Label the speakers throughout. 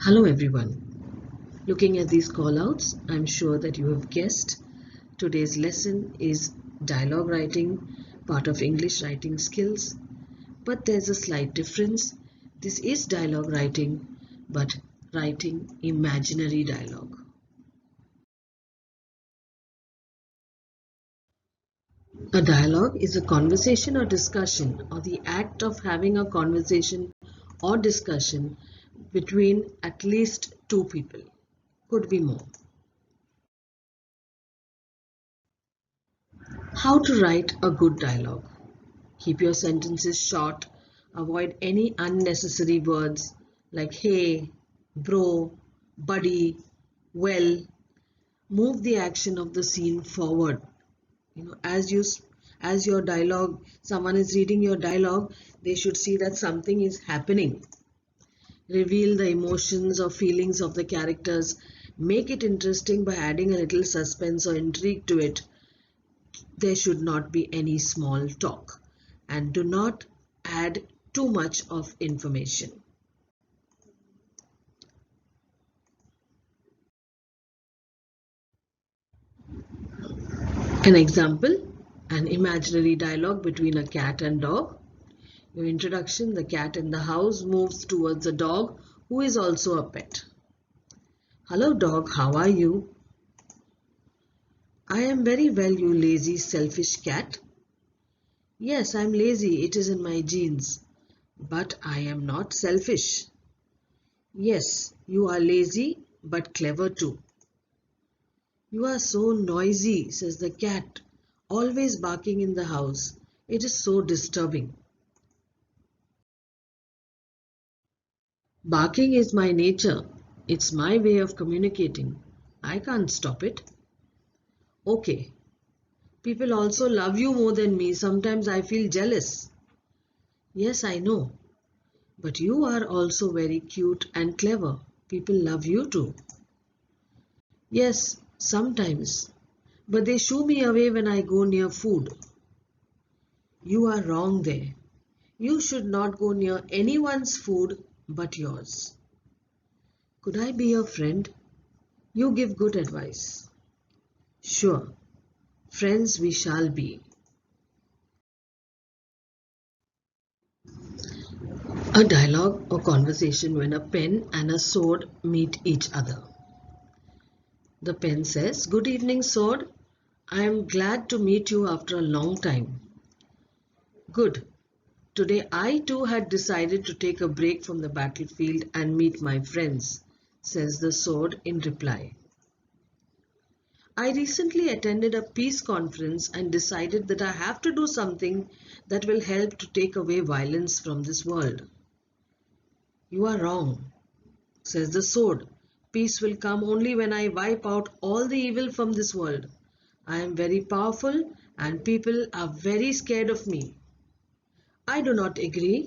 Speaker 1: Hello everyone. Looking at these callouts, I'm sure that you have guessed today's lesson is dialogue writing, part of English writing skills. But there's a slight difference. This is dialogue writing, but writing imaginary dialogue. A dialogue is a conversation or discussion, or the act of having a conversation or discussion between at least two people. Could be more. How to write a good dialogue. Keep your sentences short. Avoid any unnecessary words like hey, bro, buddy, well. Move the action of the scene forward. As your dialogue, someone is reading your dialogue, they should see that something is happening. Reveal the emotions or feelings of the characters. Make it interesting by adding a little suspense or intrigue to it. There should not be any small talk, and do not add too much of information. An example, an imaginary dialogue between a cat and dog. Your introduction, the cat in the house moves towards a dog who is also a pet. Hello dog, how are you? I am very well, you lazy, selfish cat. Yes, I'm lazy, it is in my genes. But I am not selfish. Yes, you are lazy but clever too. You are so noisy, says the cat, always barking in the house. It is so disturbing. Barking is my nature. It's my way of communicating. I can't stop it. Okay. People also love you more than me. Sometimes I feel jealous. Yes, I know. But you are also very cute and clever. People love you too. Yes, sometimes. But they shoo me away when I go near food. You are wrong there. You should not go near anyone's food but yours. Could I be your friend? You give good advice. Sure, friends we shall be. A dialogue or conversation when a pen and a sword meet each other. The pen says, "Good evening, sword. I am glad to meet you after a long time." Good. Today I too had decided to take a break from the battlefield and meet my friends, says the sword in reply. I recently attended a peace conference and decided that I have to do something that will help to take away violence from this world. You are wrong, says the sword. Peace will come only when I wipe out all the evil from this world. I am very powerful and people are very scared of me. I do not agree.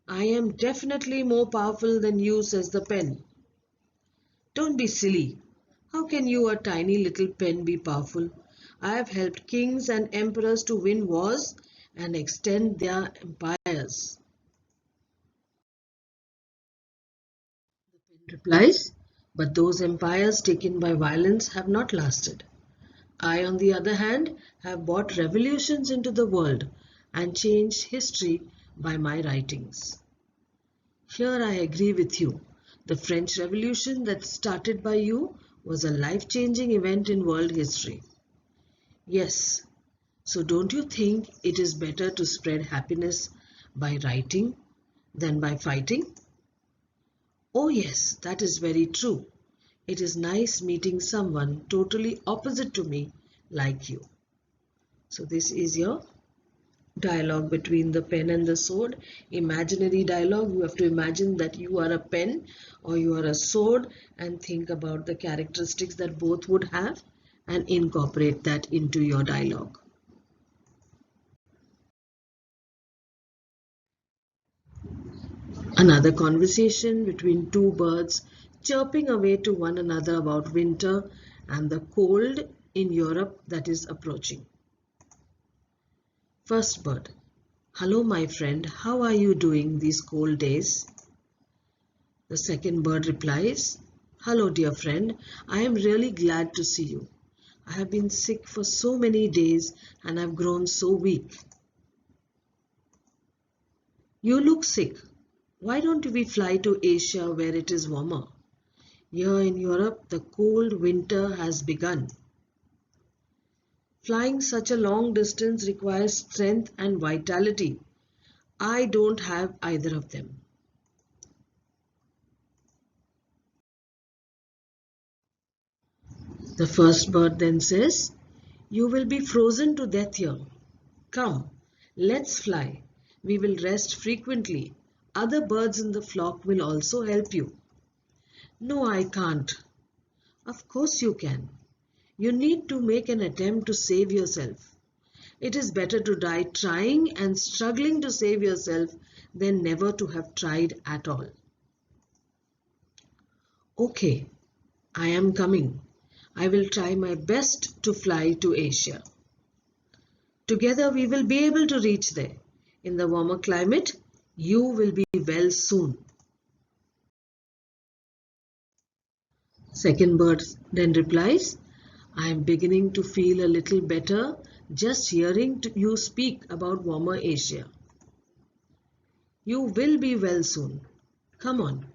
Speaker 1: I am definitely more powerful than you, says the pen. Don't be silly. How can you, a tiny little pen, be powerful? I have helped kings and emperors to win wars and extend their empires. The pen replies, but those empires taken by violence have not lasted. I, on the other hand, have brought revolutions into the world and changed history by my writings. Here I agree with you. The French Revolution that started by you was a life-changing event in world history. Yes, so don't you think it is better to spread happiness by writing than by fighting? Oh yes, that is very true. It is nice meeting someone totally opposite to me like you. So this is your dialogue between the pen and the sword. Imaginary dialogue. You have to imagine that you are a pen or you are a sword and think about the characteristics that both would have and incorporate that into your dialogue. Another conversation between two birds chirping away to one another about winter and the cold in Europe that is approaching. First bird. Hello my friend, how are you doing these cold days? The second bird replies, "Hello, dear friend. I am really glad to see you. I have been sick for so many days and I've grown so weak." "You look sick. Why don't we fly to Asia where it is warmer? Here in Europe, the cold winter has begun." "Flying such a long distance requires strength and vitality. I don't have either of them." The first bird then says, "You will be frozen to death here. Come, let's fly. We will rest frequently. Other birds in the flock will also help you." "No, I can't." "Of course you can. You need to make an attempt to save yourself. It is better to die trying and struggling to save yourself than never to have tried at all." "Okay, I am coming. I will try my best to fly to Asia. Together we will be able to reach there. In the warmer climate, you will be well soon." Second bird then replies, "I am beginning to feel a little better just hearing you speak about warmer Asia." "You will be well soon. Come on,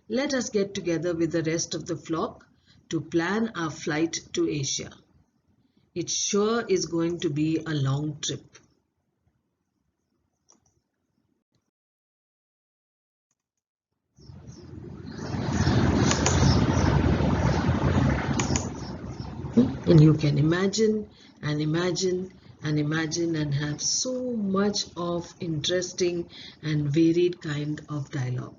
Speaker 1: let us get together with the rest of the flock to plan our flight to Asia. It sure is going to be a long trip." And you can imagine and imagine and imagine and have so much of interesting and varied kind of dialogue.